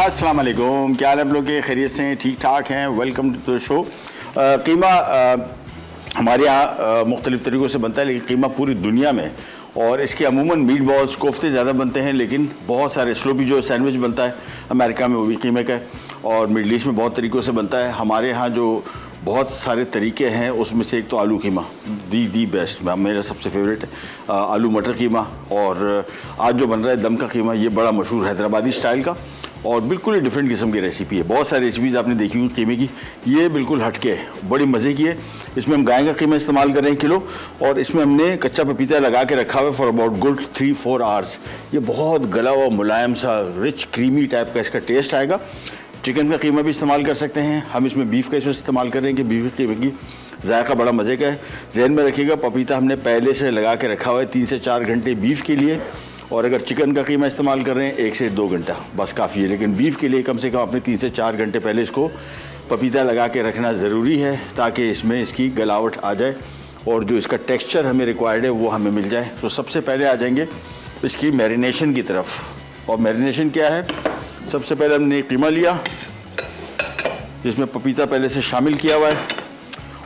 अस्सलाम वालेकुम, क्या हाल है आप लोग के? खैरियत से हैं, ठीक ठाक हैं? Welcome to the show. कीमा हमारे यहाँ मुख्तलिफ़ तरीक़ों से बनता है, लेकिन कीमा पूरी दुनिया में और इसके अमूमन मीट बॉल्स कोफ्ते ज़्यादा बनते हैं, लेकिन बहुत सारे स्लोपी जो सैंडविच बनता है अमेरिका में वो भी कीमे का है और मिडल ईस्ट में बहुत तरीक़ों से बनता है। हमारे यहाँ जो बहुत सारे तरीके हैं उसमें से एक तो आलू कीमा दी बेस्ट, मेरा सबसे फेवरेट है आलू मटर कीमा। और आज जो बन रहा है दम का कीमा, ये बड़ा मशहूर हैदराबादी स्टाइल का और बिल्कुल ही डिफरेंट किस्म की रेसिपी है। बहुत सारी रेसिपीज़ आपने देखी हुई कीमे की, ये बिल्कुल हटके है, बड़ी मज़े की है। इसमें हम गाय का कीमा इस्तेमाल कर रहे हैं किलो, और इसमें हमने कच्चा पपीता लगा के रखा हुआ है फॉर अबाउट गुड 3-4 आवर्स। ये बहुत गला हुआ मुलायम सा रिच क्रीमी टाइप का इसका टेस्ट आएगा। चिकन का कीमा भी इस्तेमाल कर सकते हैं, हम इसमें बीफ का इस्तेमाल कर रहे हैं कि बीफ कीमे की जायका बड़ा मज़े का है। जहन में रखिएगा पपीता हमने पहले से लगा के रखा हुआ है 3 से 4 घंटे बीफ के लिए, और अगर चिकन का कीमा इस्तेमाल कर रहे हैं 1 से 2 घंटा बस काफ़ी है। लेकिन बीफ के लिए कम से कम अपने 3 से 4 घंटे पहले इसको पपीता लगा के रखना ज़रूरी है, ताकि इसमें इसकी गलावट आ जाए और जो इसका टेक्सचर हमें रिक्वायर्ड है वो हमें मिल जाए। तो सबसे पहले आ जाएंगे इसकी मैरिनेशन की तरफ। और मैरिनेशन क्या है, सबसे पहले हमने कीमा लिया जिसमें पपीता पहले से शामिल किया हुआ है,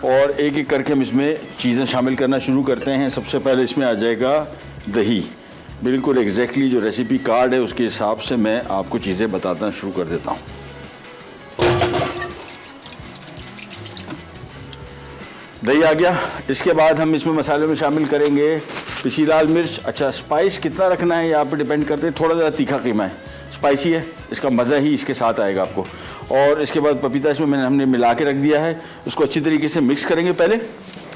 और एक एक करके हम इसमें चीज़ें शामिल करना शुरू करते हैं। सबसे पहले इसमें आ जाएगा दही, बिल्कुल एग्जैक्टली जो रेसिपी कार्ड है उसके हिसाब से मैं आपको चीज़ें बताना शुरू कर देता हूँ। दही आ गया, इसके बाद हम इसमें मसाले में शामिल करेंगे पिसी लाल मिर्च। अच्छा, स्पाइस कितना रखना है यहाँ पे डिपेंड करते हैं, थोड़ा ज़्यादा तीखा कीमा है, स्पाइसी है, इसका मज़ा ही इसके साथ आएगा आपको। और इसके बाद पपीता इसमें हमने मिला के रख दिया है, उसको अच्छी तरीके से मिक्स करेंगे पहले,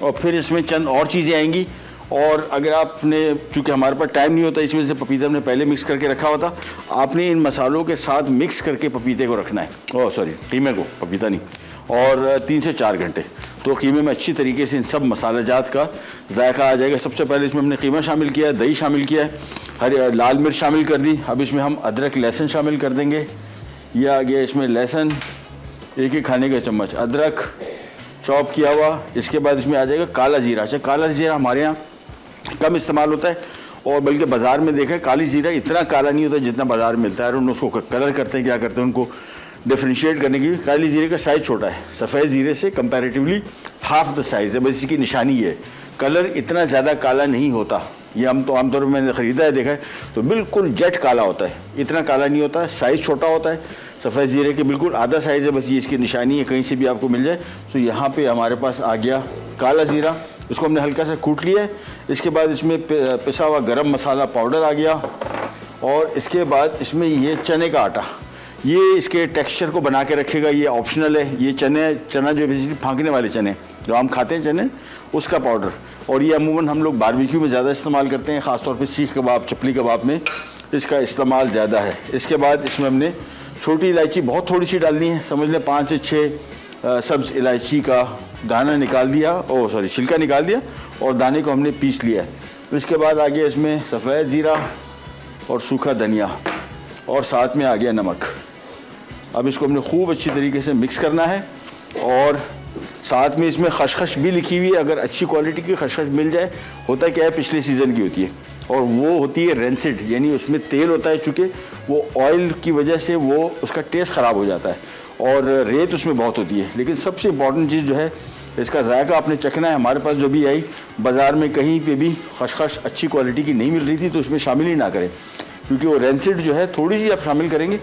और फिर इसमें चंद और चीज़ें आएंगी। और अगर आपने, चूँकि हमारे पास टाइम नहीं होता इस वजह से पपीता हमने पहले मिक्स करके रखा हुआ था, आपने इन मसालों के साथ मिक्स करके पपीते को रखना है, कीमे को, पपीता नहीं, और 3 से 4 घंटे। तो कीमे में अच्छी तरीके से इन सब मसाला जात का जायका आ जाएगा। सबसे पहले इसमें हमने कीमा शामिल किया है, दही शामिल किया है, हरी लाल मिर्च शामिल कर दी। अब इसमें हम अदरक लहसुन शामिल कर देंगे। ये आ गया इसमें लहसुन, 1 खाने का चम्मच अदरक चॉप किया हुआ। इसके बाद इसमें आ जाएगा काला जीरा। अच्छा, काला जीरा हमारे यहाँ कम इस्तेमाल होता है, और बल्कि बाज़ार में देखा है काली जीरा इतना काला नहीं होता जितना बाज़ार में मिलता है, और उन उसको कलर करते हैं, क्या करते हैं, उनको डिफ्रेंशिएट करने के लिए। काली जीरे का साइज़ छोटा है, सफ़ेद जीरे से कंपैरेटिवली हाफ द साइज़ है, बस इसकी निशानी है। कलर इतना ज़्यादा काला नहीं होता, ये हम तो आमतौर पर मैंने ख़रीदा है, देखा है, तो बिल्कुल जेट काला होता है, इतना काला नहीं होता है, साइज़ छोटा होता है। सफ़ेद जीरे के बिल्कुल आधा साइज़ है, बस ये इसकी निशानी है, कहीं से भी आपको मिल जाए। तो यहाँ पे हमारे पास आ गया काला जीरा, इसको हमने हल्का सा कूट लिया है। इसके बाद इसमें पिसा हुआ गरम मसाला पाउडर आ गया, और इसके बाद इसमें ये चने का आटा, ये इसके टेक्सचर को बना के रखेगा, ये ऑप्शनल है। ये चना जो बेसिकली फांकने वाले चने जो हम खाते हैं चने, उसका पाउडर, और ये अमूमन हम लोग बारबेक्यू में ज़्यादा इस्तेमाल करते हैं, ख़ासतौर पे सीख कबाब, चपली कबाब में इसका इस्तेमाल ज़्यादा है। इसके बाद इसमें हमने छोटी इलायची बहुत थोड़ी सी डालनी है, समझ लें 5 से 6 सब्ज़ इलायची का दाना निकाल दिया, छिलका निकाल दिया, और दाने को हमने पीस लिया है। इसके बाद आ गया इसमें सफ़ेद ज़ीरा और सूखा धनिया, और साथ में आ गया नमक। अब इसको हमने खूब अच्छी तरीके से मिक्स करना है, और साथ में इसमें खशखश भी लिखी हुई है, अगर अच्छी क्वालिटी की खशखश मिल जाए। होता क्या है, पिछले सीज़न की होती है, और वो होती है रेंसिड, यानी उसमें तेल होता है, चूँकि वो ऑयल की वजह से वो उसका टेस्ट ख़राब हो जाता है, और रेत उसमें बहुत होती है। लेकिन सबसे इम्पॉर्टेंट चीज़ जो है, इसका जायका आपने चखना है। हमारे पास जो भी आई बाज़ार में कहीं पे भी खशखश अच्छी क्वालिटी की नहीं मिल रही थी, तो उसमें शामिल ही ना करें, क्योंकि वो रेंसिड जो है, थोड़ी सी आप शामिल करेंगे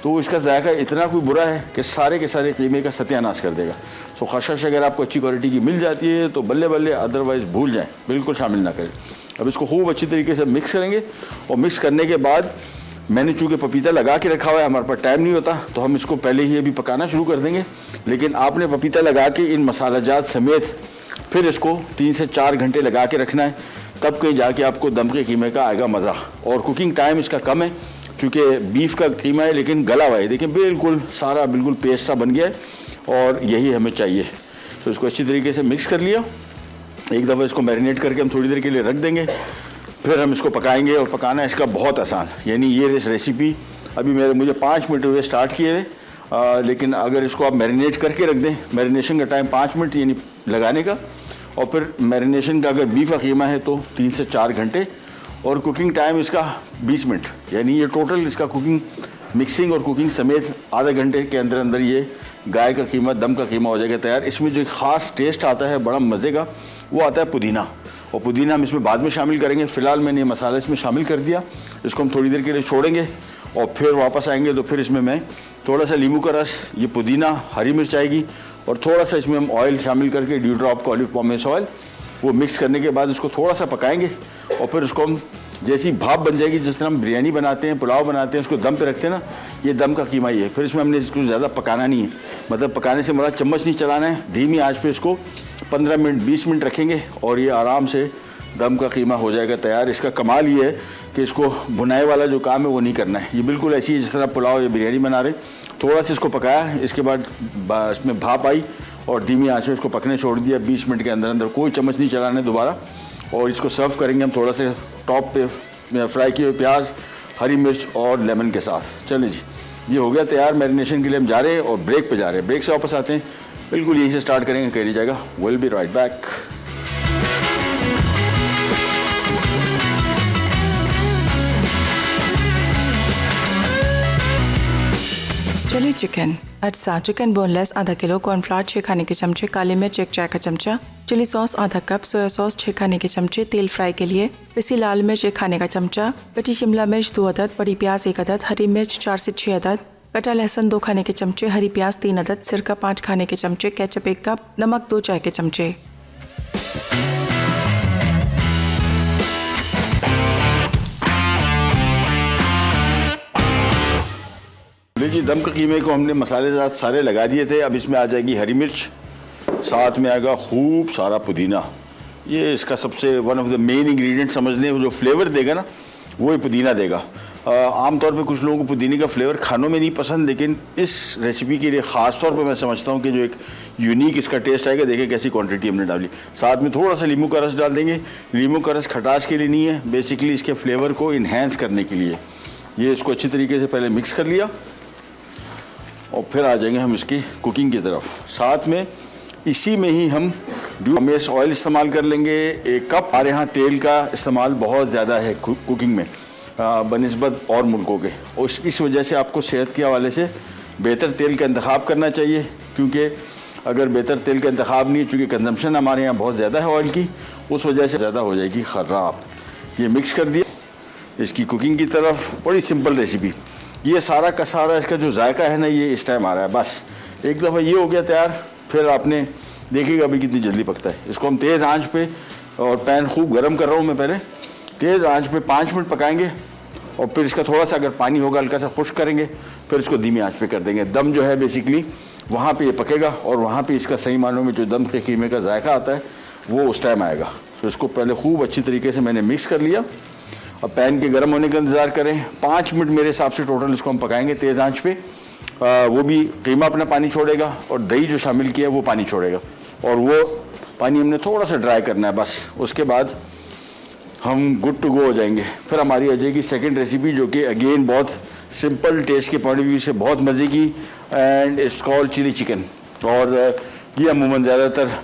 तो इसका जायका इतना कोई बुरा है कि सारे के सारे कीमे का सत्यानाश कर देगा। सो खशखश अगर आपको अच्छी क्वालिटी की मिल जाती है तो बल्ले बल्ले, अदरवाइज़ भूल जाएं, बिल्कुल शामिल ना करें। अब इसको खूब अच्छी तरीके से मिक्स करेंगे, और मिक्स करने के बाद मैंने चूँकि पपीता लगा के रखा हुआ है, हमारे पास टाइम नहीं होता, तो हम इसको पहले ही अभी पकाना शुरू कर देंगे। लेकिन आपने पपीता लगा के इन मसाला जात समेत फिर इसको 3 से 4 घंटे लगा के रखना है, तब कहीं जाके आपको दम के कीमे का आएगा मज़ा। और कुकिंग टाइम इसका कम है, चूँकि बीफ का कीमा है लेकिन गला हुआ है, देखिए बिल्कुल सारा बिल्कुल पेस्ट सा बन गया है, और यही हमें चाहिए। तो इसको अच्छी तरीके से मिक्स कर लिया। एक दफ़ा इसको मैरिनेट करके हम थोड़ी देर के लिए रख देंगे, फिर हम इसको पकाएंगे। और पकाना इसका बहुत आसान, यानी ये रेसिपी अभी मुझे 5 मिनट हुए स्टार्ट किए हुए, लेकिन अगर इसको आप मैरिनेट करके रख दें, मैरिनेशन का टाइम 5 मिनट यानी लगाने का, और फिर मैरिनेशन का अगर बीफ का कीमा है तो 3 से 4 घंटे, और कुकिंग टाइम इसका 20 मिनट, यानी ये टोटल इसका कुकिंग मिक्सिंग और कुकिंग समेत आधे घंटे के अंदर अंदर ये गाय का कीमा, दम का कीमा हो जाएगा तैयार। इसमें जो ख़ास टेस्ट आता है बड़ा मज़े का, वो आता है पुदीना, और पुदीना हम इसमें बाद में शामिल करेंगे। फ़िलहाल मैंने ये मसाला इसमें शामिल कर दिया। इसको हम थोड़ी देर के लिए छोड़ेंगे और फिर वापस आएंगे तो फिर इसमें मैं थोड़ा सा नींबू का रस, ये पुदीना, हरी मिर्च आएगी और थोड़ा सा इसमें हम ऑयल शामिल करके ड्यू ड्रॉप का ऑलिव पॉमेस ऑयल, वो मिक्स करने के बाद उसको थोड़ा सा पकाएंगे और फिर उसको हम जैसी भाप बन जाएगी, जिस तरह हम बिरयानी बनाते हैं, पुलाव बनाते हैं, उसको दम पे रखते हैं ना, ये दम का कीमा ही है। फिर इसमें हमने इसको ज़्यादा पकाना नहीं है, मतलब पकाने से मुराद चम्मच नहीं चलाना है। धीमी आंच पे इसको 15 मिनट 20 मिनट रखेंगे और ये आराम से दम का कीमा हो जाएगा तैयार। इसका कमाल ये है कि इसको भुनाई वाला जो काम है वो नहीं करना है, ये बिल्कुल ऐसी है जिस तरह पुलाव या बिरयानी बना रहे। थोड़ा सा इसको पकाया, इसके बाद इसमें भाप आई और धीमी आंच में इसको पकने छोड़ दिया 20 मिनट के अंदर अंदर, कोई चम्मच नहीं चलाना है दोबारा। और इसको सर्व करेंगे हम थोड़ा से टॉप पे फ्राई किए हुए प्याज, हरी मिर्च और लेमन के साथ। चलिए जी, ये हो गया तैयार। मैरिनेशन के लिए हम जा रहे हैं और ब्रेक पे जा रहे हैं। ब्रेक से वापस आते हैं, बिल्कुल यहीं से स्टार्ट करेंगे, कह नहीं जाएगा। Will be right back. Chilli chicken अटसा, चिकन बोनलेस आधा किलो, कॉर्नफ्लावर 6 खाने के चमचे, काली मिर्च 1 चाय का चमचा, चिली सॉस आधा कप, सोया सॉस 6 खाने के चमचे, तेल फ्राई के लिए, पिसी लाल मिर्च 1 खाने का चमचा, कटी शिमला मिर्च 2 अदद, बड़ी प्याज 1 अदद, हरी मिर्च 4 से 6 अदद, कटा लहसुन 2 खाने के चमचे, हरी प्याज 3 अदद, सिरका 5 खाने के चमचे, केचप 1 कप, नमक 2 चाय के चमचे। लीजिए, दम के कीमे को हमने मसाले सारे लगा दिए थे। अब इसमें आ जाएगी हरी मिर्च, साथ में आएगा खूब सारा पुदीना। ये इसका सबसे one of the main ingredient समझ लें, वो जो फ्लेवर देगा ना वो ही पुदीना देगा। आमतौर पे कुछ लोगों को पुदीने का फ्लेवर खानों में नहीं पसंद, लेकिन इस रेसिपी के लिए ख़ास तौर पे मैं समझता हूँ कि जो एक यूनिक इसका टेस्ट आएगा। देखिए कैसी क्वांटिटी हमने डाली। साथ में थोड़ा सा नींबू का रस डाल देंगे। नींबू का रस खटास के लिए नहीं है, बेसिकली इसके फ्लेवर को इन्हेंस करने के लिए। ये इसको अच्छी तरीके से पहले मिक्स कर लिया और फिर आ जाएंगे हम इसकी कुकिंग की तरफ। साथ में इसी में ही हम पॉमेस ऑयल इस्तेमाल कर लेंगे 1 कप। हमारे यहाँ तेल का इस्तेमाल बहुत ज़्यादा है कुकिंग में बनिस्बत और मुल्कों के, और इस वजह से आपको सेहत के हवाले से बेहतर तेल का इंतखाब करना चाहिए, क्योंकि अगर बेहतर तेल का इंतखाब नहीं, चूँकि कंजम्पशन हमारे यहाँ बहुत ज़्यादा है ऑयल की, उस वजह से ज़्यादा हो जाएगी ख़राब। ये मिक्स कर दिया इसकी कुकिंग की तरफ। बड़ी सिंपल रेसिपी, ये सारा का सारा इसका जो जायका है ना, ये इस टाइम आ रहा है। बस एक दफ़ा ये हो गया तैयार, फिर आपने देखिएगा अभी कितनी जल्दी पकता है। इसको हम तेज़ आंच पे, और पैन खूब गर्म कर रहा हूँ मैं, पहले तेज़ आंच पे 5 मिनट पकाएंगे और फिर इसका थोड़ा सा अगर पानी होगा हल्का सा खुश्क करेंगे, फिर इसको धीमी आंच पे कर देंगे। दम जो है बेसिकली वहाँ पे ये पकेगा और वहाँ पे इसका सही मानों में जो दम के कीमे का जायका आता है वो उस टाइम आएगा। तो इसको पहले खूब अच्छी तरीके से मैंने मिक्स कर लिया। अब पैन के गर्म होने का इंतज़ार करें। 5 मिनट मेरे हिसाब से टोटल इसको हम पकाएंगे तेज़ आंच पे। वो भी कीमा अपना पानी छोड़ेगा और दही जो शामिल किया है वो पानी छोड़ेगा, और वो पानी हमने थोड़ा सा ड्राई करना है बस। उसके बाद हम गुड टू गो हो जाएंगे। फिर हमारी आ जाएगी सेकेंड रेसिपी, जो कि अगेन बहुत सिंपल, टेस्ट के पॉइंट ऑफ व्यू से बहुत मज़े की, and it's called chilli chicken. और ये अमूमन ज़्यादातर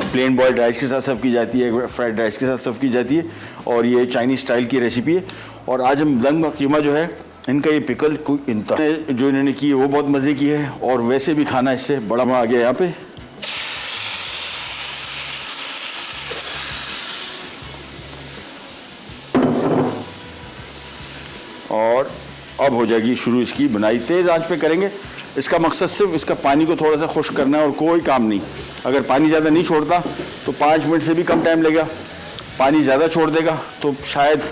प्लेन बॉइल्ड राइस के साथ सर्व की जाती है, फ्राइड राइस के साथ सर्व की जाती है, और ये चाइनीज़ स्टाइल की रेसिपी है। और आज हम दम कीमा जो है, इनका ये पिकल कोई इंतहा जो इन्होंने की है वो बहुत मज़े की है, और वैसे भी खाना इससे बड़ा आ गया यहाँ पे। और अब हो जाएगी शुरू इसकी बुनाई। तेज़ आंच पे करेंगे। इसका मकसद सिर्फ इसका पानी को थोड़ा सा खुश्क करना है और कोई काम नहीं। अगर पानी ज़्यादा नहीं छोड़ता तो 5 मिनट से भी कम टाइम लगेगा। पानी ज़्यादा छोड़ देगा तो शायद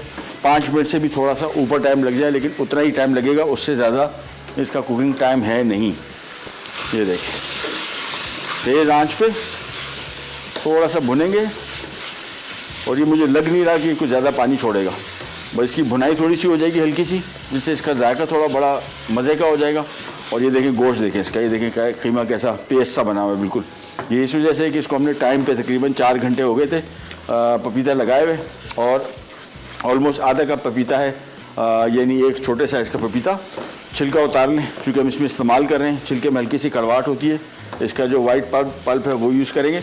5 मिनट से भी थोड़ा सा ऊपर टाइम लग जाए, लेकिन उतना ही टाइम लगेगा, उससे ज़्यादा इसका कुकिंग टाइम है नहीं। ये देखिए, तेज़ आंच पे थोड़ा सा भुनेंगे, और ये मुझे लग नहीं रहा कि कुछ ज़्यादा पानी छोड़ेगा। बस इसकी भुनाई थोड़ी सी हो जाएगी हल्की सी, जिससे इसका जायका थोड़ा बड़ा मज़े का हो जाएगा। और ये देखिए गोश्त देखें इसका, ये देखें कीमा कैसा पेस्ट सा बना हुआ है बिल्कुल। ये इस वजह से कि इसको हमने टाइम पे तकरीबन 4 घंटे हो गए थे पपीता लगाए हुए, और ऑलमोस्ट आधा कप पपीता है, यानी एक छोटे साइज़ का पपीता। छिलका उतार लें, चूँकि हम इसमें इस्तेमाल कर रहे हैं, छिलके में हल्की सी कड़वाहट होती है। इसका जो वाइट पल्प है वो यूज़ करेंगे।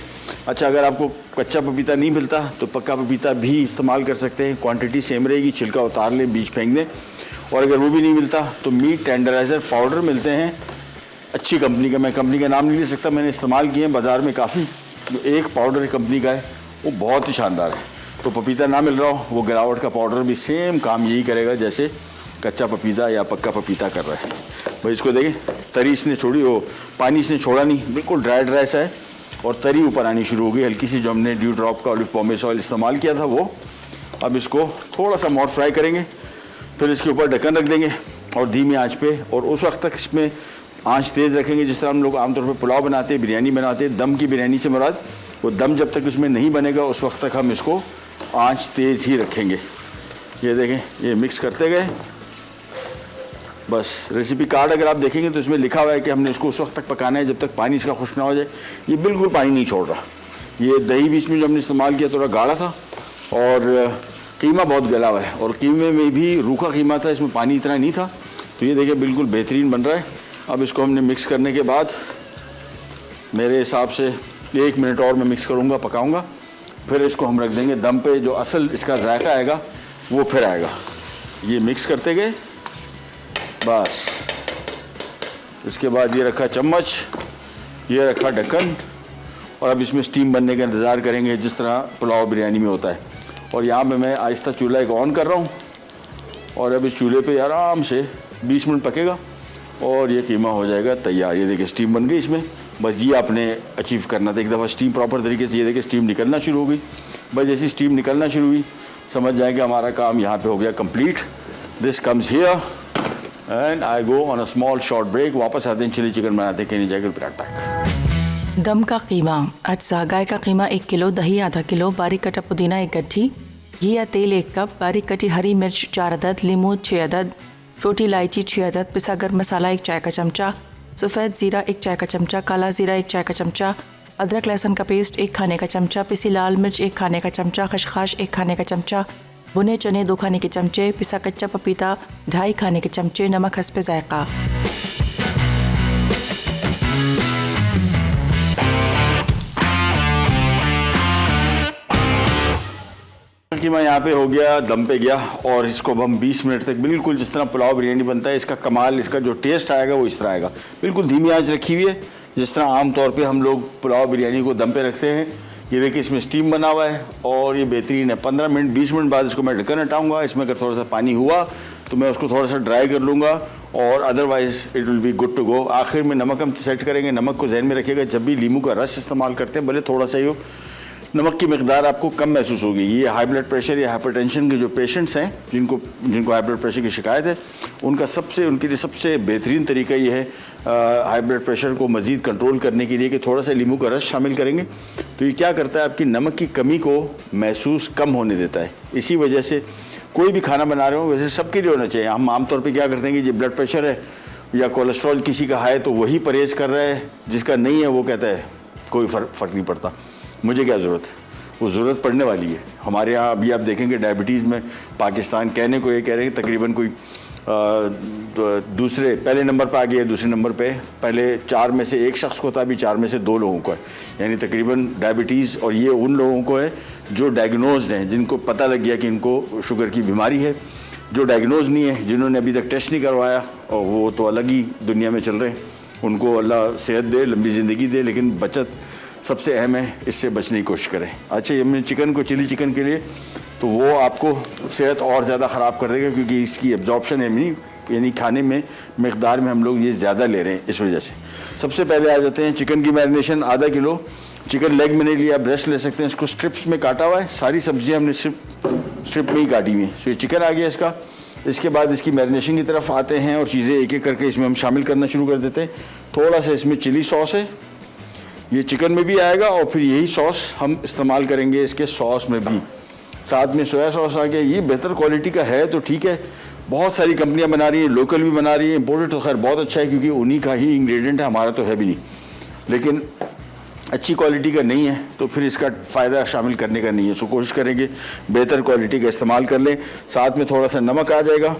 अच्छा, अगर आपको कच्चा पपीता नहीं मिलता तो पक्का पपीता भी इस्तेमाल कर सकते हैं, क्वांटिटी सेम रहेगी। छिलका उतार लें, बीज फेंक दें, और अगर वो भी नहीं मिलता तो मीट टेंडराइज़र पाउडर मिलते हैं अच्छी कंपनी का। मैं कंपनी का नाम नहीं ले सकता, मैंने इस्तेमाल किए हैं बाज़ार में काफ़ी। जो एक पाउडर कंपनी का है वो बहुत ही शानदार है। तो पपीता ना मिल रहा हो, वो गिरावट का पाउडर भी सेम काम यही करेगा जैसे कच्चा पपीता या पक्का पपीता कर रहा है। भाई इसको देखें, तरी इसने छोड़ी, वो पानी इसने छोड़ा नहीं, बिल्कुल ड्राई सा है और तरी ऊपर आनी शुरू हो गई हल्की सी। जो हमने ड्यू ड्रॉप का ऑलिव पॉमेस ऑयल इस्तेमाल किया था वो। अब इसको थोड़ा सा मोर फ्राई करेंगे, फिर इसके ऊपर ढक्कन रख देंगे और धीमी आंच पे, और उस वक्त तक इसमें आंच तेज़ रखेंगे जिस तरह हम लोग आमतौर पे पुलाव बनाते हैं, बिरयानी बनाते हैं। दम की बिरयानी से मुराद वो दम जब तक उसमें नहीं बनेगा उस वक्त तक हम इसको आंच तेज़ ही रखेंगे। ये देखें, ये मिक्स करते गए बस। रेसिपी कार्ड अगर आप देखेंगे तो इसमें लिखा हुआ है कि हमने इसको उस वक्त तक पकाना है जब तक पानी इसका खुश्क ना हो जाए। ये बिल्कुल पानी नहीं छोड़ रहा। ये दही भी इसमें जो हमने इस्तेमाल किया थोड़ा गाढ़ा था और कीमा बहुत गला हुआ है, और कीमे में भी रूखा कीमा था, इसमें पानी इतना नहीं था। तो ये देखिए बिल्कुल बेहतरीन बन रहा है। अब इसको हमने मिक्स करने के बाद मेरे हिसाब से 1 मिनट और मैं मिक्स करूँगा, पकाऊँगा, फिर इसको हम रख देंगे दम पे। जो असल इसका जायका आएगा वो फिर आएगा। ये मिक्स करते गए बस। इसके बाद ये रखा चम्मच, ये रखा ढक्कन, और अब इसमें स्टीम बनने का इंतज़ार करेंगे जिस तरह पुलाव बिरयानी में होता है। और यहाँ पे मैं आहिस्ता चूल्हा एक ऑन कर रहा हूँ और अब इस चूल्हे पे आराम से 20 मिनट पकेगा और ये कीमा हो जाएगा तैयार। ये देखिए स्टीम बन गई इसमें। बस ये आपने अचीव करना था एक दफ़ा स्टीम प्रॉपर तरीके से। ये देखिए स्टीम निकलना शुरू हो गई। बस जैसी स्टीम निकलना शुरू हुई समझ जाएंगे हमारा काम यहाँ पे हो गया complete. This comes here and I go on a small short break. वापस आते हैं चिली चिकन बनाते हैं। कैनी जाएगा विराट पैक। दम का कीमा अज्जा: गाय का कीमा 1 किलो, दही आधा किलो, बारीक कटा पुदीना 1 गड्ढी, घी या तेल 1 कप, बारीक कटी हरी मिर्च 4 अदद, लीमू 6 अदद, छोटी इलायची 6 अदद, पिसा गर्म मसाला 1 चाय का चमचा, सफ़ेद ज़ीरा 1 चाय का चमचा, काला ज़ीरा 1 चाय का चमचा, अदरक लहसुन का पेस्ट 1 खाने का चमचा, पिसी लाल मिर्च 1 खाने का चमचा, खसखस 1 खाने का चमचा, भुने चने 2 खाने के चमचे, पिसा कच्चा पपीता 2.5 खाने के चमचे, नमक हस्ब जायका। कीमा यहाँ पे हो गया, दम पे गया, और इसको अब हम 20 मिनट तक बिल्कुल जिस तरह पुलाव बिरयानी बनता है इसका कमाल, इसका जो टेस्ट आएगा वो इस तरह आएगा। बिल्कुल धीमी आंच रखी हुई है जिस तरह आम तौर पे हम लोग पुलाव बिरयानी को दम पे रखते हैं। ये देखिए इसमें स्टीम बना हुआ है और ये बेहतरीन है। 15 मिनट 20 मिनट बाद इसको मैं ढक्कन हटाऊँगा। इसमें अगर थोड़ा सा पानी हुआ तो मैं उसको थोड़ा सा ड्राई कर लूँगा और otherwise it will be good to go. आखिर में नमक हम सेट करेंगे। नमक को जहन में रखिएगा, जब भी लीमू का रस इस्तेमाल करते हैं भले थोड़ा सा ही हो, नमक की मिकदार आपको कम महसूस होगी। ये हाई ब्लड प्रेशर या हाइपरटेंशन के जो पेशेंट्स हैं जिनको हाई ब्लड प्रेशर की शिकायत है उनके लिए सबसे बेहतरीन तरीका ये है हाई ब्लड प्रेशर को मज़ीद कंट्रोल करने के लिए कि थोड़ा सा लीमू का रस शामिल करेंगे तो ये क्या करता है आपकी नमक की कमी को महसूस कम होने देता है। इसी वजह से कोई भी खाना बना रहे हो वैसे सबके लिए होना चाहिए। हम आमतौर पर क्या करते हैं कि जो ब्लड प्रेशर है या कोलेस्ट्रॉल किसी का है तो वही परहेज़ कर रहा है, जिसका नहीं है वो कहता है कोई फ़र्क नहीं पड़ता, मुझे क्या ज़रूरत है। वो ज़रूरत पड़ने वाली है। हमारे यहाँ अभी आप देखेंगे डायबिटीज़ में पाकिस्तान कहने को ये कह रहे हैं तकरीबन कोई पहले नंबर पर आ गया है, दूसरे नंबर पे पहले 4 में से 1 शख्स को था, अभी 4 में से 2 लोगों को है। यानी तकरीबन डायबिटीज़, और ये उन लोगों को है जो डायग्नोज्ड हैं, जिनको पता लग गया कि इनको शुगर की बीमारी है। जो डायग्नोज नहीं है, जिन्होंने अभी तक टेस्ट नहीं करवाया, और वो तो अलग ही दुनिया में चल रहे हैं। उनको अल्लाह सेहत दे, लंबी ज़िंदगी दे, लेकिन बचत सबसे अहम है, इससे बचने की कोशिश करें। अच्छा, ये चिकन को चिली चिकन के लिए तो वो आपको सेहत और ज़्यादा ख़राब कर देगा क्योंकि इसकी एब्जॉर्प्शन है यानी खाने में मिकदार में हम लोग ये ज़्यादा ले रहे हैं, इस वजह से। सबसे पहले आ जाते हैं चिकन की मैरिनेशन। आधा किलो चिकन लेग मैंने लिया, ब्रेस्ट ले सकते हैं, इसको स्ट्रिप्स में काटा हुआ है। सारी सब्जियाँ हमने स्ट्रिप में ही काटी हुई हैं। सो ये चिकन आ गया इसका। इसके बाद इसकी मैरिनेशन की तरफ आते हैं और चीज़ें एक एक करके इसमें हम शामिल करना शुरू कर देते हैं। थोड़ा सा इसमें चिली सॉस है, ये चिकन में भी आएगा, और फिर यही सॉस हम इस्तेमाल करेंगे इसके सॉस में भी। साथ में सोया सॉस आ गया। ये बेहतर क्वालिटी का है तो ठीक है, बहुत सारी कंपनियां बना रही हैं, लोकल भी बना रही हैं, इम्पोर्टेड तो खैर बहुत अच्छा है क्योंकि उन्हीं का ही इंग्रेडिएंट है, हमारा तो है भी नहीं। लेकिन अच्छी क्वालिटी का नहीं है तो फिर इसका फ़ायदा शामिल करने का नहीं है। सो कोशिश करेंगे बेहतर क्वालिटी का इस्तेमाल कर लें। साथ में थोड़ा सा नमक आ जाएगा।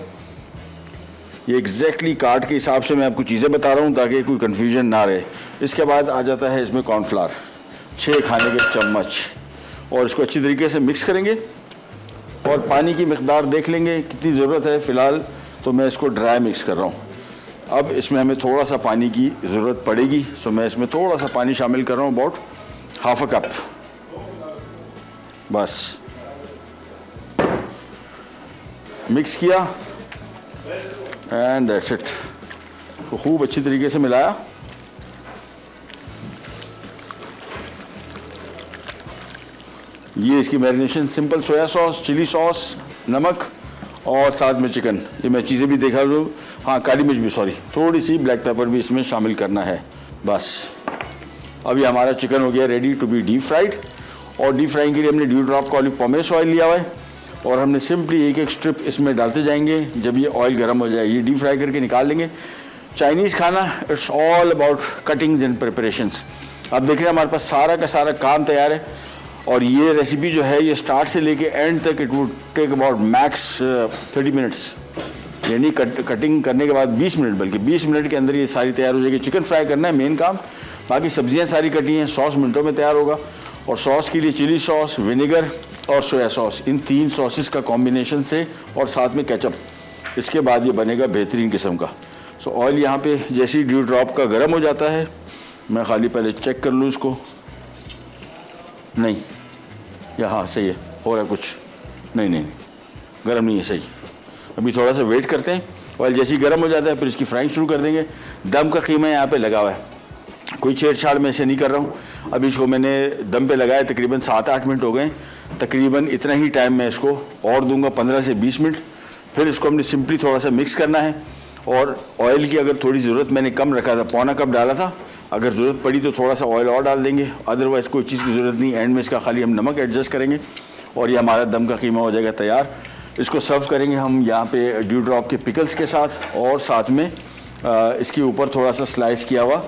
ये एग्जैक्टली कार्ड के हिसाब से मैं आपको चीज़ें बता रहा हूँ ताकि कोई कन्फ्यूजन ना रहे। इसके बाद आ जाता है इसमें कॉर्नफ्लावर 6 खाने के चम्मच, और इसको अच्छी तरीके से मिक्स करेंगे और पानी की मिकदार देख लेंगे कितनी ज़रूरत है। फ़िलहाल तो मैं इसको ड्राई मिक्स कर रहा हूँ। अब इसमें हमें थोड़ा सा पानी की ज़रूरत पड़ेगी, सो मैं इसमें थोड़ा सा पानी शामिल कर रहा हूँ, अबाउट हाफ अ कप बस। मिक्स किया एंड दैट्स इट। तो खूब अच्छी तरीके से मिलाया। ये इसकी marination, simple soya sauce, chilli sauce, नमक और साथ में चिकन। ये मैं चीज़ें भी देखा लूँ, हाँ काली मिर्च भी, सॉरी थोड़ी सी ब्लैक पेपर भी इसमें शामिल करना है बस। अभी हमारा चिकन हो गया ready to be deep fried. और डीप फ्राइंग के लिए हमने ड्यू ड्रॉप का ऑलिव पॉमेस ऑयल लिया हुआ है और हमने सिंपली एक एक स्ट्रिप इसमें डालते जाएंगे। जब ये ऑयल गर्म हो जाए ये डीप फ्राई करके निकाल लेंगे। चाइनीज़ खाना it's all about cuttings and preparations. अब देख रहे हैं हमारे पास सारा का सारा काम तैयार है और ये रेसिपी जो है ये स्टार्ट से लेके एंड तक it would take about max 30 minutes, यानी कटिंग करने के बाद 20 मिनट, बल्कि 20 मिनट के अंदर ये सारी तैयार हो जाएगी। चिकन फ्राई करना है मेन काम, बाकी सब्जियां सारी कटी हैं। सॉस मिनटों में तैयार होगा और सॉस के लिए चिली सॉस, विनेगर और सोया सॉस, इन 3 सॉसेस का कॉम्बिनेशन से और साथ में केचप, इसके बाद ये बनेगा बेहतरीन किस्म का। सो ऑयल यहाँ पे जैसे ही ड्यू ड्रॉप का गर्म हो जाता है, मैं खाली पहले चेक कर लूँ इसको, नहीं या हाँ सही है, हो रहा है कुछ, नहीं गर्म नहीं है, सही। अभी थोड़ा सा वेट करते हैं। ऑयल जैसे ही गर्म हो जाता है फिर इसकी फ्राइंग शुरू कर देंगे। दम का कीमा यहाँ पे लगा हुआ है, कोई छेड़छाड़ में इसे नहीं कर रहा हूँ। अभी इसको मैंने दम पे लगाया, तकरीबन 7-8 मिनट हो गए। तकरीबन इतना ही टाइम मैं इसको और दूंगा, 15 से 20 मिनट। फिर इसको हमने सिंपली थोड़ा सा मिक्स करना है और ऑयल की अगर थोड़ी ज़रूरत, मैंने कम रखा था, पौना कप डाला था, अगर ज़रूरत पड़ी तो थोड़ा सा ऑयल और डाल देंगे, अदरवाइज़ कोई चीज़ की ज़रूरत नहीं। एंड में इसका खाली हम नमक एडजस्ट करेंगे और ये हमारा दम का कीमा हो जाएगा तैयार। इसको सर्व करेंगे हम यहाँ पे ड्यू ड्रॉप के पिकल्स के साथ और साथ में इसके ऊपर थोड़ा सा स्लाइस किया हुआ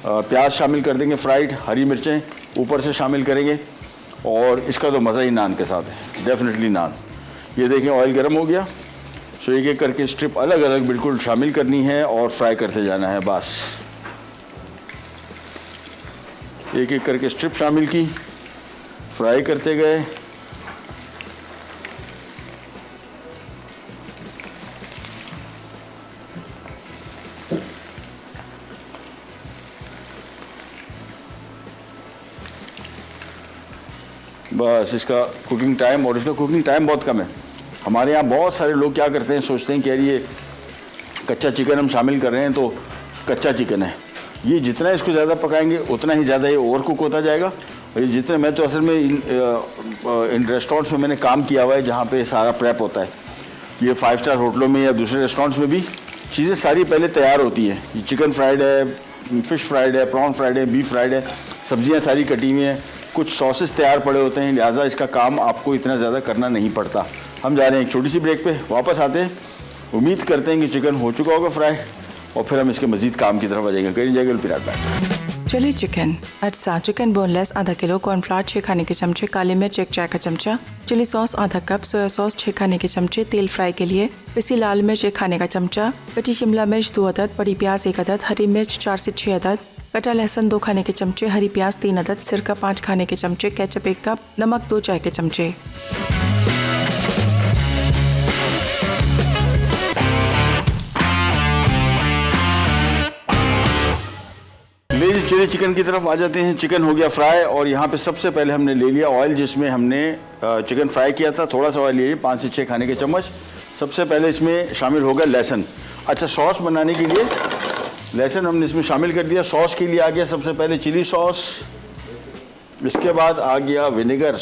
प्याज शामिल कर देंगे, फ्राइड, हरी मिर्चें ऊपर से शामिल करेंगे और इसका तो मज़ा ही नान के साथ है, डेफिनेटली नान। ये देखें ऑयल गर्म हो गया। सो एक एक करके स्ट्रिप अलग अलग बिल्कुल शामिल करनी है और फ्राई करते जाना है बस। एक एक करके स्ट्रिप शामिल की, फ्राई करते गए। बस इसका कुकिंग टाइम, और इसका कुकिंग टाइम बहुत कम है। हमारे यहाँ बहुत सारे लोग क्या करते हैं, सोचते हैं कि यार ये कच्चा चिकन हम शामिल कर रहे हैं तो कच्चा चिकन है। ये जितना इसको ज़्यादा पकाएंगे उतना ही ज़्यादा ये ओवर कुक होता जाएगा। और ये जितने, मैं तो असल में इन रेस्टोरेंट्स में मैंने काम किया हुआ है जहाँ पे सारा प्रेप होता है। ये 5 स्टार होटलों में या दूसरे रेस्टोरेंट्स में भी चीज़ें सारी पहले तैयार होती हैं। ये चिकन फ्राइड है, फ़िश फ्राइड है, प्रॉन फ्राइड है, बीफ फ्राइड है, सब्जियाँ सारी कटी हुई हैं, कुछ सॉसेस तैयार पड़े होते हैं, लिहाजा इसका काम आपको इतना ज़्यादा करना नहीं पड़ता। हम जा रहे हैं एक छोटी सी ब्रेक पे, वापस आते हैं। उम्मीद करते हैं कि चिकन हो चुका होगा फ्राई और फिर हम इसके मजीद काम की तरफ आ जाएंगे। कहीं जाएगा पिराट बैठ। चलिए चिकन अटसा, चिकन बोनलेस आधा किलो, कॉर्नफ्लावर 6 खाने के चमचे, काली मिर्च 1 चाय का चमचा, चिली सॉस आधा कप, सोया सॉस 6 खाने के चमचे, तेल फ्राई के लिए पिसी लाल मिर्च 1 खाने का चमचा, कटी शिमला मिर्च 2 अदद, बड़ी प्याज 1 अदद, हरी मिर्च 4 से 6 अदद, कटा लहसुन 2 खाने के चमचे, हरी प्याज 3 अदद, सिरका 5 खाने के चमचे, केचप 1 कप, नमक 2 चाय के चमचे। लेजी चिली चिकन की तरफ आ जाते हैं। चिकन हो गया फ्राई और यहाँ पे सबसे पहले हमने ले लिया ऑयल जिसमें हमने चिकन फ्राई किया था। थोड़ा सा ऑयल लिए 5 से 6 खाने के चम्मच। सबसे पहले इसमें शामिल होगा लहसुन। अच्छा, सॉस बनाने के लिए लहसुन हमने इसमें शामिल कर दिया। सॉस के लिए आ गया सबसे पहले चिली सॉस, इसके बाद आ गया विनेगर,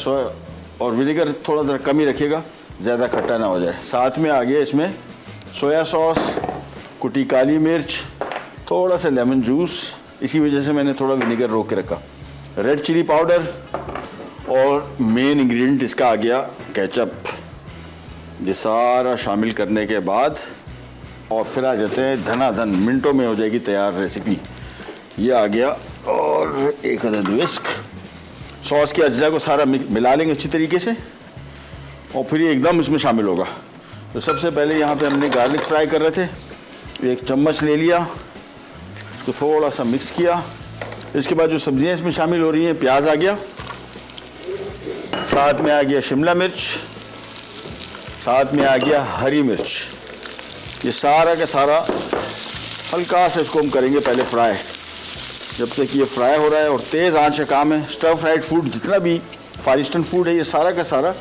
और विनेगर थोड़ा सा कम ही रखिएगा, ज़्यादा खट्टा ना हो जाए। साथ में आ गया इसमें सोया सॉस, कुटी काली मिर्च, थोड़ा सा लेमन जूस, इसी वजह से मैंने थोड़ा विनेगर रोक के रखा, रेड चिली पाउडर और मेन इंग्रेडिएंट इसका आ गया केचप। ये सारा शामिल करने के बाद और फिर आ जाते हैं धनाधन, मिनटों में हो जाएगी तैयार रेसिपी। ये आ गया और 1 अदद विस्क। सॉस के अज्जा को सारा मिला लेंगे अच्छी तरीके से और फिर ये एकदम इसमें शामिल होगा। तो सबसे पहले यहाँ पे हमने गार्लिक फ्राई कर रहे थे, 1 चम्मच ले लिया, इसको थोड़ा सा मिक्स किया। इसके बाद जो सब्जियाँ इसमें शामिल हो रही हैं, प्याज आ गया, साथ में आ गया शिमला मिर्च, साथ में आ गया हरी मिर्च, ये सारा का सारा हल्का सा इसको हम करेंगे पहले फ्राई। जब तक ये फ्राई हो रहा है और तेज़ आंच का काम है। स्टर फ्राइड फूड जितना भी फार ईस्टर्न फूड है ये सारा का सारा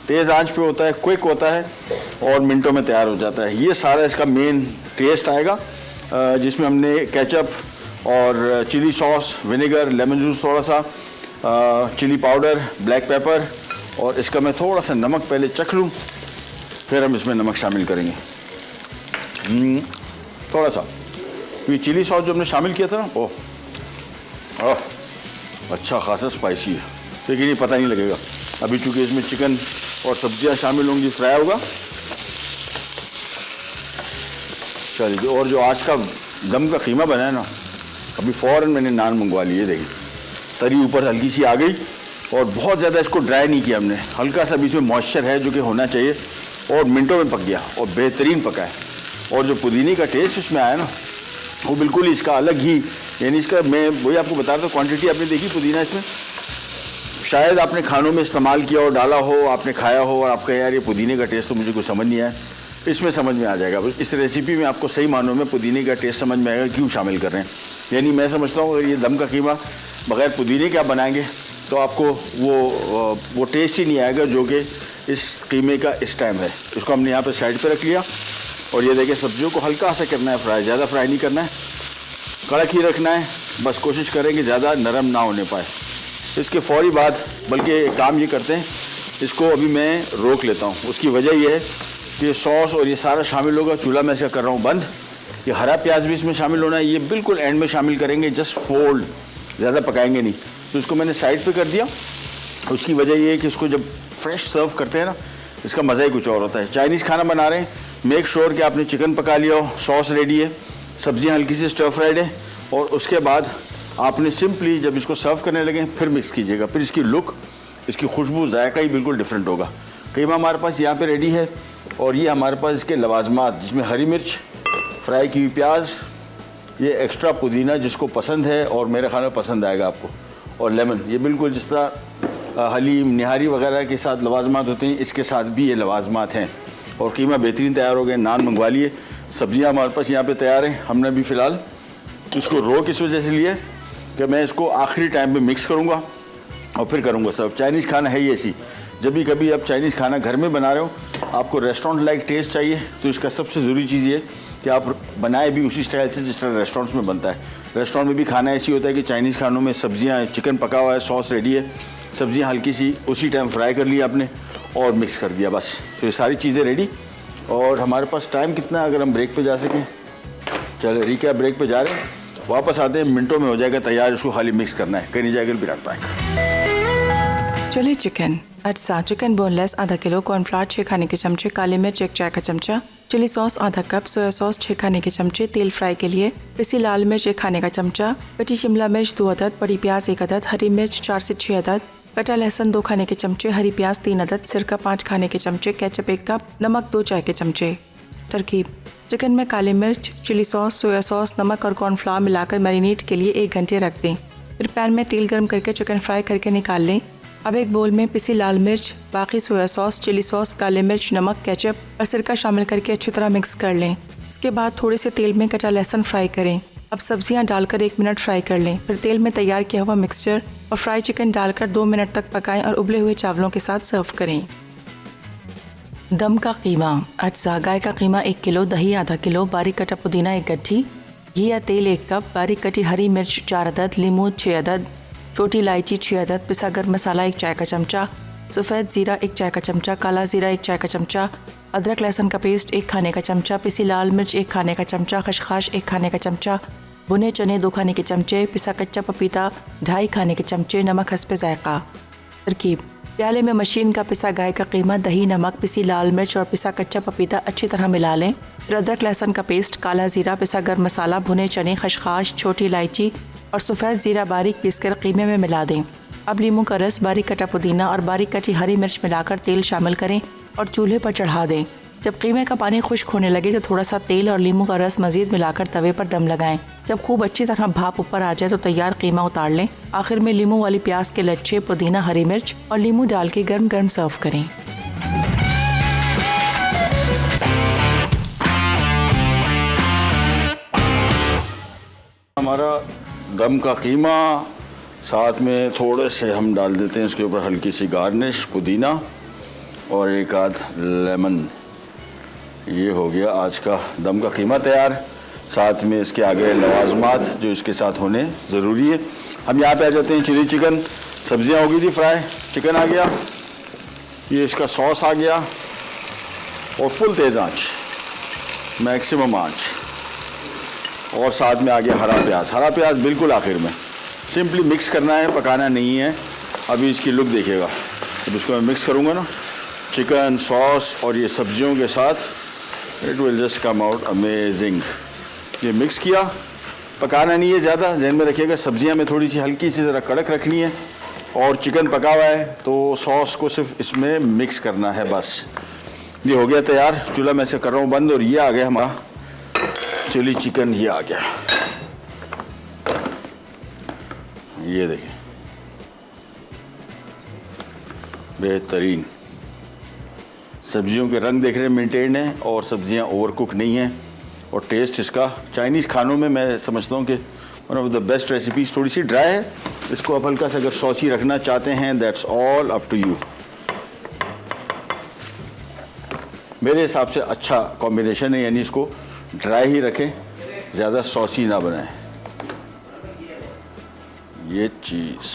तेज़ आंच पे होता है, क्विक होता है और मिनटों में तैयार हो जाता है। ये सारा इसका मेन टेस्ट आएगा जिसमें हमने केचप और chilli sauce, vinegar, lemon juice थोड़ा सा, चिली पाउडर, ब्लैक पेपर और इसका मैं थोड़ा सा नमक पहले चख लूँ, फिर हम इसमें नमक शामिल करेंगे थोड़ा सा। ये चिली सॉस जो हमने शामिल किया था ना, ओह अच्छा खासा स्पाइसी है, लेकिन ये पता नहीं लगेगा अभी चूँकि इसमें चिकन और सब्जियां शामिल होंगी, फ्राई होगा। चलिए, और जो आज का दम का कीमा बना है ना, अभी फ़ौरन मैंने नान मंगवा ली है। देखिए तरी ऊपर हल्की सी आ गई और बहुत ज़्यादा इसको ड्राई नहीं किया हमने, हल्का सा भी इसमें मॉइस्चर है जो कि होना चाहिए और मिनटों में पक गया और बेहतरीन पका है। और जो पुदीने का टेस्ट इसमें आया ना, वो बिल्कुल इसका अलग ही, यानी इसका मैं वही आपको बता रहा था, क्वांटिटी आपने देखी पुदीना इसमें, शायद आपने खानों में इस्तेमाल किया और डाला हो, आपने खाया हो और आपका यार ये पुदीने का टेस्ट तो मुझे कुछ समझ नहीं आया, इसमें समझ में आ जाएगा। इस रेसिपी में आपको सही मानों में पुदीने का टेस्ट समझ में आएगा क्यों शामिल कर रहे हैं। यानी मैं समझता हूँ अगर ये दम का कीमा बग़ैर पुदीने के आप बनाएंगे तो आपको वो टेस्ट ही नहीं आएगा जो कि इस कीमे का इस टाइम है। इसको हमने यहाँ पर साइड पर रख लिया और ये देखिए सब्जियों को हल्का सा करना है फ्राई, ज़्यादा फ्राई नहीं करना है, कड़क ही रखना है, बस कोशिश करें कि ज़्यादा नरम ना होने पाए। इसके फ़ौरी बाद बल्कि एक काम ये करते हैं, इसको अभी मैं रोक लेता हूँ। उसकी वजह ये है कि सॉस और ये सारा शामिल होगा, चूल्हा मैं इसका कर रहा हूँ बंद। ये हरा प्याज भी इसमें शामिल होना है, ये बिल्कुल एंड में शामिल करेंगे, जस्ट फोल्ड, ज़्यादा पकाएंगे नहीं। तो इसको मैंने साइड पे कर दिया। उसकी वजह ये है कि इसको जब फ्रेश सर्व करते हैं ना, इसका मज़ा ही कुछ और होता है। चाइनीज़ खाना बना रहे हैं, मेक श्योर कि आपने चिकन पका लिया हो, सॉस रेडी है, सब्जियाँ हल्की सी स्टर फ्राइड है और उसके बाद आपने सिंपली जब इसको सर्व करने लगे फिर मिक्स कीजिएगा। फिर इसकी लुक, इसकी खुशबू, जायका ही बिल्कुल डिफरेंट होगा। कीमा हमारे पास यहाँ पे रेडी है और ये हमारे पास इसके लवाजमात, जिसमें हरी मिर्च, फ्राई की हुई प्याज, ये एक्स्ट्रा पुदीना जिसको पसंद है और मेरे ख्याल में पसंद आएगा आपको, और लेमन, ये बिल्कुल जिस तरह हलीम, निहारी वगैरह के साथ लवाजमात होते हैं, इसके साथ भी ये लवाजमात हैं। और कीमा बेहतरीन तैयार हो गए। नान मंगवा लिए, सब्जियाँ हमारे पास यहाँ पे तैयार हैं। हमने भी फ़िलहाल इसको रोक इस वजह से लिए कि मैं इसको आखिरी टाइम पे मिक्स करूँगा और फिर करूँगा सर्व। चाइनीज़ खाना है ही ऐसी, जब भी कभी आप चाइनीज़ खाना घर में बना रहे हो, आपको रेस्टोरेंट लाइक टेस्ट चाहिए, तो इसका सबसे ज़रूरी चीज़ ये कि आप बनाए भी उसी स्टाइल से जिस तरह रेस्टोरेंट्स में बनता है। रेस्टोरेंट में भी खाना ऐसी होता है कि चाइनीज़ खानों में सब्जियाँ, चिकन पका हुआ है, सॉस रेडी है, सब्जियाँ हल्की सी उसी टाइम फ्राई कर लिया आपने और मिक्स कर दिया, बस। तो ये सारी चीज़ें रेडी। और हमारे पास टाइम कितना है, अगर हम ब्रेक पे जा सकें? चलो रिकैप, ब्रेक पे जा रहे हैं, वापस आते हैं, मिनटों में हो जाएगा तैयार। इसको खाली मिक्स करना है, कहीं नहीं जाएगा, भी रख पाएगा। चलिए चिकन अटसा, चिकन बोनलेस आधा किलो, कॉर्नफ्लावर 6 खाने के चमचे, काली मिर्च 1 चाय का चमचा, चिली सॉस आधा कप, सोया सॉस 6 खाने के चमचे, तेल फ्राई के लिए पिसी लाल मिर्च 1 खाने का चमचा, कटी शिमला मिर्च 2 अदद, बड़ी प्याज 1 अदद, हरी मिर्च 4 से 6 अदद, कटा लहसुन 2 खाने के चमचे, हरी प्याज 3 अदद, सिरका 5 खाने के चमचे, केचप 1 कप, नमक 2 चाय के चमचे। तरकीब: चिकन में काली मिर्च, चिली सॉस, सोया सॉस, नमक और कॉर्नफ्लावर मिलाकर मैरिनेट के लिए 1 घंटे रख दें। फिर पैन में तेल गर्म करके चिकन फ्राई करके निकाल लें। अब एक बोल में पिसी लाल मिर्च, बाकी सोया सॉस, चिली सॉस, काले मिर्च, नमक, केचप और सिरका शामिल करके अच्छी तरह मिक्स कर लें। इसके बाद थोड़े से तेल में कटा लहसुन फ्राई करें। अब सब्जियां डालकर 1 मिनट फ्राई कर लें। फिर तेल में तैयार किया हुआ मिक्सचर और फ्राई चिकन डालकर 2 मिनट तक पकाएं और उबले हुए चावलों के साथ सर्व करें। दम का कीमा अज्जा: गाय का कीमा 1 किलो, दही आधा किलो, बारीक कटा पुदीना 1 गट्ठी, घी या तेल 1 कप, बारीक कटी हरी मिर्च 4 अदद, लीमू 6 अदद, छोटी इलायची 6 अदद, पिसा गर्म मसाला 1 चाय का चमचा, सफ़ेद ज़ीरा 1 चाय का चमचा, काला ज़ीरा 1 चाय का चमचा, अदरक लहसुन का पेस्ट 1 खाने का चमचा, पिसी लाल मिर्च 1 खाने का चमचा, खसखस 1 खाने का चमचा, भुने चने 2 खाने के चमचे, पिसा कच्चा पपीता 2.5 खाने के चमचे, नमक हस्बे जायका। तरकीब: प्याले में मशीन का पिसा गाय का कीमा, दही, नमक, पिसी लाल मिर्च और पिसा कच्चा पपीता अच्छी तरह मिला लें। फिर अदरक लहसुन का पेस्ट, काला ज़ीरा, पिसा गर्म मसाला, भुने चने, खसखस, छोटी इलायची और सफ़ेद ज़ीरा बारीक पीसकर कीमे में मिला दें। अब लीमू का रस, बारीक कटा पुदीना और बारीक कटी हरी मिर्च मिलाकर तेल शामिल करें और चूल्हे पर चढ़ा दें। जब कीमे का पानी खुश्क होने लगे तो थोड़ा सा तेल और लीमू का रस मज़ीद मिलाकर तवे पर दम लगाएं। जब खूब अच्छी तरह भाप ऊपर आ जाए तो तैयार कीमा उतार लें। आखिर में लीमू वाली प्याज के लच्छे, पुदीना, हरी मिर्च और लीमू डाल के गर्म गर्म सर्व करें। हमारा दम का कीमा, साथ में थोड़े से हम डाल देते हैं इसके ऊपर हल्की सी गार्निश, पुदीना और एक आध लेमन। ये हो गया आज का दम का कीमा तैयार। साथ में इसके आगे लवाजमात जो इसके साथ होने ज़रूरी है। हम यहाँ पे आ जाते हैं चिली चिकन। सब्जियाँ हो गई थी फ्राई, चिकन आ गया, ये इसका सॉस आ गया और फुल तेज़ आंच, मैक्सिमम आंच, और साथ में आ गया हरा प्याज। हरा प्याज बिल्कुल आखिर में, सिंपली मिक्स करना है, पकाना नहीं है। अभी इसकी लुक देखिएगा। अब इसको मैं मिक्स करूँगा ना चिकन सॉस और ये सब्जियों के साथ, it will just come out amazing. ये मिक्स किया, पकाना नहीं है ज़्यादा, ध्यान में रखिएगा। सब्जियां में थोड़ी सी हल्की सी ज़रा कड़क रखनी है और चिकन पका हुआ है तो सॉस को सिर्फ इसमें मिक्स करना है बस। ये हो गया तैयार। चूल्हा मैं से कर रहा हूँ बंद और ये आ गया हमारा चिली चिकन। ये आ गया, ये देखिए बेहतरीन। सब्जियों के रंग देख रहे हैं मेंटेन है और सब्जियां ओवरकुक नहीं हैं और टेस्ट इसका चाइनीज़ खानों में मैं समझता हूँ कि one of the best recipes. थोड़ी सी ड्राई है, इसको आप हल्का सा अगर सॉसी रखना चाहते हैं that's all up to you. मेरे हिसाब से अच्छा कॉम्बिनेशन है, यानी इसको ड्राई ही रखें, ज़्यादा सॉसी ना बनाएं। ये चीज़,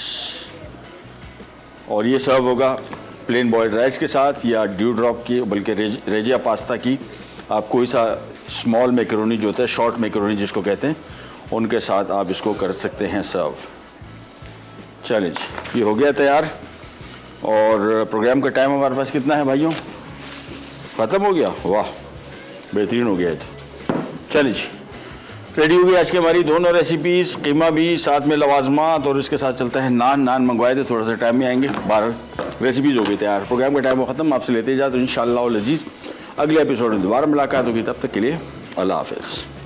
और ये सर्व होगा प्लेन बॉयल्ड राइस के साथ या ड्यू ड्रॉप की, बल्कि रेजिया पास्ता की। आप कोई सा स्मॉल मैकरोनी जो होता है, शॉर्ट मैकरोनी जिसको कहते हैं, उनके साथ आप इसको कर सकते हैं सर्व। चलिए जी, ये हो गया तैयार। और प्रोग्राम का टाइम हमारे पास कितना है भाइयों? ख़त्म हो गया? वाह, बेहतरीन हो गया है। तो चलिए जी, रेडी हो गई आज की हमारी दोनों रेसिपीज़, कीमा भी, साथ में लवाजमात, और इसके साथ चलता है नान। नान मंगवाए थे, थोड़ा सा टाइम में आएंगे। 12 रेसिपीज़ हो गई तैयार। प्रोग्राम का टाइम ख़त्म, आपसे लेते जाए तो इंशाअल्लाह अज़ीज़ अगले एपिसोड में दोबारा मुलाकात होगी। तब तक के लिए अल्लाह हाफ़िज़।